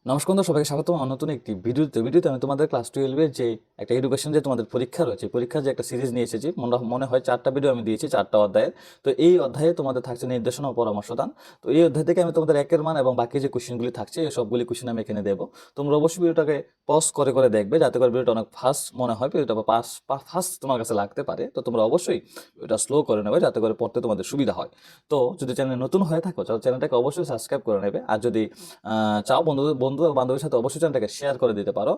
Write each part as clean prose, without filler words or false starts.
নমস্কার বন্ধু, সবাইকে স্বাগত আমার নতুন একটি ভিডিওতে আমি তোমাদের ক্লাস 12 এর যে একটা এডুকেশন যে তোমাদের পরীক্ষা রয়েছে, পরীক্ষার যে একটা সিরিজ নিয়ে এসেছি। মনে হয় 4টা ভিডিও আমি দিয়েছি, 4টা অধ্যায়ের। তো এই অধ্যায়ে তোমাদের থাকছে নির্দেশনা ও পরামর্শ দান। তো এই অধ্যায় থেকে আমি তোমাদের একের মান এবং বাকি যে কোশ্চেনগুলি থাকছে এই সবগুলি কোশ্চেন আমি এখানে দেবো। তোমরা অবশ্যই ভিডিওটাকে পজ করে করে দেখবে, যাতে করে ভিডিওটা অনেক ফাস্ট মনে হয়, ভিডিওটা ফাস্ট তোমার কাছে লাগতে পারে। তো তোমরা অবশ্যই এটা স্লো করে নেবে, যাতে করে পড়তে তোমাদের সুবিধা হয়। তো যদি চ্যানেল নতুন হয়ে থাকো, তাহলে চ্যানেলটাকে অবশ্যই সাবস্ক্রাইব করে নেবে। আর যদি চাও বন্ধু বন্ধু এবং বান্ধবীর সাথে অবশ্যই চ্যানেলটাকে শেয়ার করে দিতে পারো।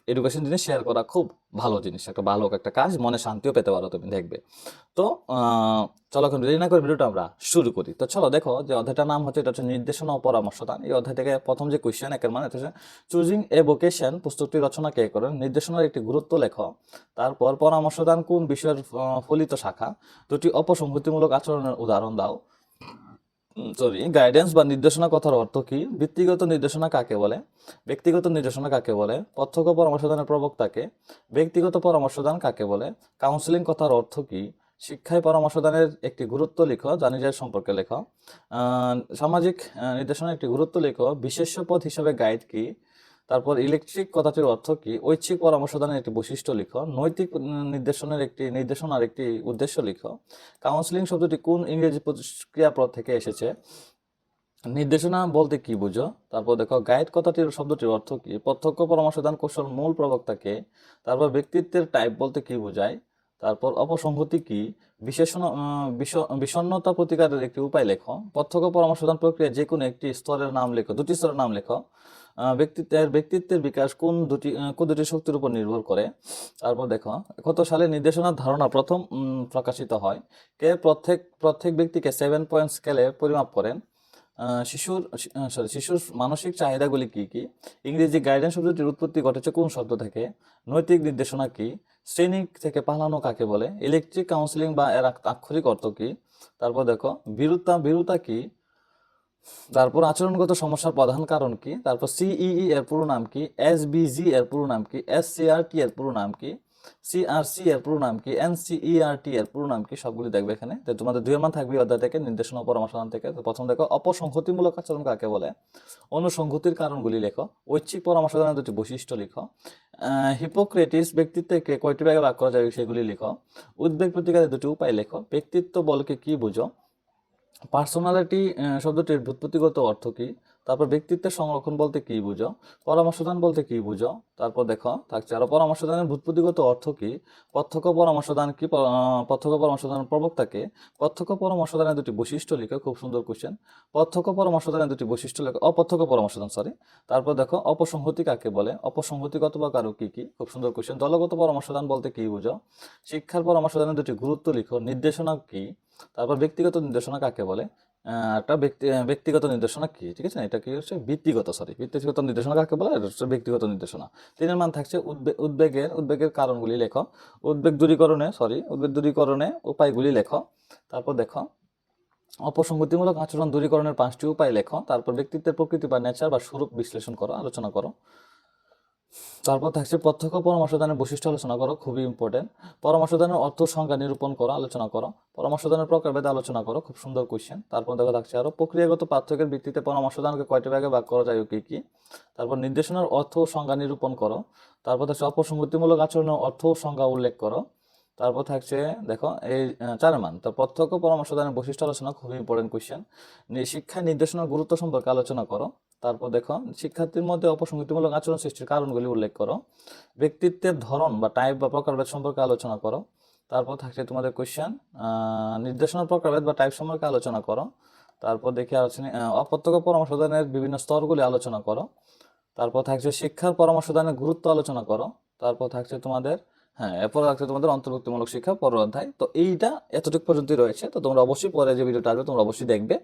এডুকেশন জিনিস শেয়ার করা খুব ভালো জিনিস, একটা ভালো একটা কাজ, মনে শান্তিও পেতে পারো তুমি, দেখবে। তো চলো এখন দেরি না করে ভিডিওটা আমরা শুরু করি। তো চলো দেখো, যে অধ্যায়টার নাম হচ্ছে, এটা হচ্ছে নির্দেশনা ও পরামর্শ দান। এই অধ্যায় থেকে প্রথম যে কোয়েশ্চেন একের মানে হচ্ছে চুজিং এ ভোকেশন, পুস্তকটি রচনা কে করেন, নির্দেশনার একটি গুরুত্ব লেখো, তারপর পরামর্শ দান কোন বিষয়ের ফলিত শাখা, দুটি অপসংহতিমূলক আচরণের উদাহরণ দাও, গাইডেন্স বা নির্দেশনা কথার অর্থ কি, ব্যক্তিগত নির্দেশনা কাকে বলে, ব্যক্তিগত নির্দেশনা কাকে বলে, প্রত্যক্ষ পরামর্শদানের প্রবক্তাকে, ব্যক্তিগত পরামর্শদান কাকে বলে, কাউন্সিলিং কথার অর্থ কি, শিক্ষায় পরামর্শদানের একটি গুরুত্ব লিখো, জানিজার সম্পর্কে লেখো, সামাজিক নির্দেশনার একটি গুরুত্ব লিখো, বিশেষ্য পদ হিসেবে গাইড কি, তারপর ইলেকট্রিক কথাটির অর্থ কি, ঐচ্ছিক পরামর্শদানের একটি বৈশিষ্ট্য লিখো, নৈতিক নির্দেশনার একটি উদ্দেশ্য লিখো, কাউন্সিলিং শব্দটি কোন ইংরেজি ক্রিয়াপদ থেকে এসেছে, নির্দেশনা বলতে কি বুঝো, তারপর দেখো গাইড কথাটির শব্দটির অর্থ কি, প্রত্যক্ষ পরামর্শদান কৌশল মূল প্রবক্তাকে, তারপর ব্যক্তিত্বের টাইপ বলতে কি বোঝায়, তারপর অপসংহতি কি, বিষণ্ণতা প্রতিকারের একটি উপায় লেখো, প্রত্যক্ষ পরামর্শদান প্রক্রিয়া যে কোনো একটি স্তরের নাম লেখো, দুটি স্তরের নাম লেখো, ব্যক্তিত্বের বিকাশ কোন দুটি শক্তির উপর নির্ভর করে। তারপর দেখো কত সালে নির্দেশনার ধারণা প্রথম প্রকাশিত হয়, কে প্রত্যেক ব্যক্তিকে 7 পয়েন্ট স্কেলে পরিমাপ করেন, শিশুর মানসিক চাহিদাগুলি কি কি, ইংরেজি গাইডেন্স শব্দটির উৎপত্তি ঘটেছে কোন শব্দ থেকে, নৈতিক নির্দেশনা কি, শ্রেণী থেকে পালানো কাকে বলে, ইলেকট্রিক কাউন্সিলিং বা এর আক্ষরিক অর্থ কি, তারপর দেখো ভীরুতা কি, তারপর আচরণগত সমস্যার প্রধান কারণ কি, তারপর সিইই এর পুরো নাম কি, এসবিজি এর পুরো নাম কি, এসসিআরটি এর পুরো নাম কি, সিআরসি এর পুরো নাম কি, এনসিইআরটি এর পুরো নাম কি, সবগুলি দেখবে এখানে। তো তোমাদের 2 মান থাকবে অধ্যায় থেকে, নির্দেশনা ও পরামর্শদান থেকে। তো প্রথম দেখো, অপসংহতিমূলক আচরণ কাকে বলে, অনুসংহতির কারণগুলি লেখো, ঐচ্ছিক পরামর্শদানের দুটি বৈশিষ্ট্য লিখো, হিপোক্রেটিস ব্যক্তিত্বকে কয়টি ভাগে ভাগ করা যায় সেগুলি লিখো, উদ্বেগ প্রতিকারের দুটি উপায় লেখো, ব্যক্তিত্ব বলকে কি বুঝো, পার্সোনালিটি শব্দটির ব্যুৎপত্তিগত অর্থ কি, তারপর ব্যক্তিত্বের সংরক্ষণ বলতে কি বুঝো, পরামর্শদান বলতে কি বুঝো, তারপর দেখো থাকছে আরো পরামর্শদানের ব্যুৎপত্তিগত অর্থ কি, প্রত্যক্ষ পরামর্শদান কি, প্রত্যক্ষ পরামর্শদানের প্রবক্তাকে, প্রত্যক্ষ পরামর্শদানের দুটি বৈশিষ্ট্য লিখো, খুব সুন্দর কোশ্চেন, প্রত্যক্ষ পরামর্শদানের দুটি বৈশিষ্ট্য লেখো, অপ্রত্যক্ষ পরামর্শদান সরি, তারপর দেখো অপসংহতি কাকে বলে, অপসংহতিগত বা কারো কি কি, খুব সুন্দর কোশ্চেন, দলগত পরামর্শদান বলতে কি বুঝো, শিক্ষার পরামর্শদানের দুটি গুরুত্ব লিখো, নির্দেশনা কি, তারপর ব্যক্তিগত নির্দেশনা কাকে বলে, একটা ব্যক্তিগত নির্দেশনা কি, ঠিক আছে, এটা কি হচ্ছে ব্যক্তিগত নির্দেশনা কাকে বলে, এটা হচ্ছে ব্যক্তিগত নির্দেশনা। 3 মান থাকছে উদ্বেগের কারণগুলি লেখো, উদ্বেগ দূরীকরণে উপায়গুলি লেখো, তারপর দেখো অপসংগতিমূলক আচরণ দূরীকরণের 5টি উপায় লেখো, তারপর ব্যক্তিত্বের প্রকৃতি বা নেচার বা স্বরূপ বিশ্লেষণ করো, আলোচনা করো, তারপর থাকছে প্রত্যক্ষ পরামর্শদানের বৈশিষ্ট্য আলোচনা করো, খুবই ইম্পর্টেন্ট, পরামর্শদানের অর্থ সংজ্ঞা নিরূপণ করো, আলোচনা করো, পরামর্শদানের প্রকারভেদে আলোচনা করো, খুব সুন্দর কোশ্চেন। তারপর দেখো থাকছে আরো প্রক্রিয়াগত পার্থক্যের ভিত্তিতে পরামর্শদানকে কয়টি ভাগে ভাগ করা যায় ও কি কি, তারপর নির্দেশনার অর্থ ও সংজ্ঞা নিরূপণ করো, তারপর থাকছে অপসংগতিমূলক আচরণের অর্থ ও সংজ্ঞা উল্লেখ করো, তারপর থাকছে দেখো এই 4 মান, তো প্রত্যক্ষ পরামর্শদানের বৈশিষ্ট্য আলোচনা, খুবই ইম্পর্টেন্ট কোশ্চেন, শিক্ষায় নির্দেশনার গুরুত্ব সম্পর্কে আলোচনা করো, তারপর দেখো শিক্ষার্থীর মধ্যে অপসংগতিমূলক আচরণ সৃষ্টির কারণগুলি উল্লেখ করো, ব্যক্তিত্বের ধরন বা টাইপ বা প্রকারভেদ সম্পর্কে আলোচনা করো, তারপর থাকছে তোমাদের কোশ্চেন, নির্দেশনার প্রকারভেদ বা টাইপ সম্পর্কে আলোচনা করো, তারপর দেখে আলোচনা অপ্রত্যক্ষ পরামর্শদানের বিভিন্ন স্তরগুলি আলোচনা করো, তারপর থাকছে শিক্ষার পরামর্শদানের গুরুত্ব আলোচনা করো, তারপর থাকছে তোমাদের, হ্যাঁ, এরপর থাকছে তোমাদের অন্তর্ভুক্তিমূলক শিক্ষা পরের অধ্যায়। তো এইটা এতটুকু পর্যন্তই রয়েছে। তো তোমরা অবশ্যই পরে যে ভিডিওটা আসবে তোমরা অবশ্যই দেখবে।